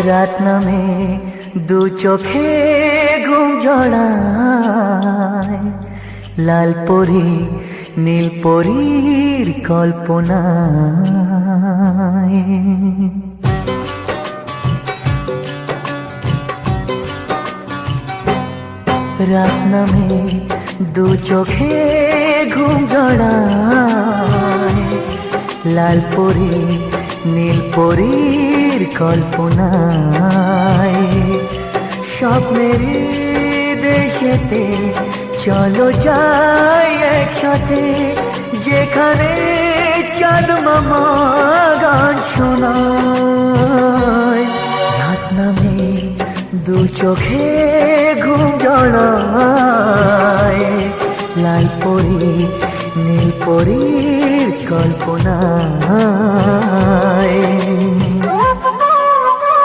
রাত নামে দু চোখে ঘুম জড়ায়, লাল পরি নীল পরীর কল্পনায়। রাত নামে দু চোখে ঘুম জড়ায়, লাল পরি নীল পরীর কল্পনায়। স্বপ্নের দেশেতে চলো যাই একসাথে, যেখানে চাঁদ মামা গান শোনায়। রাত নামে দু চোখে ঘুম জড়ায়, লাল পরি নীল পরীর কল্পনায়।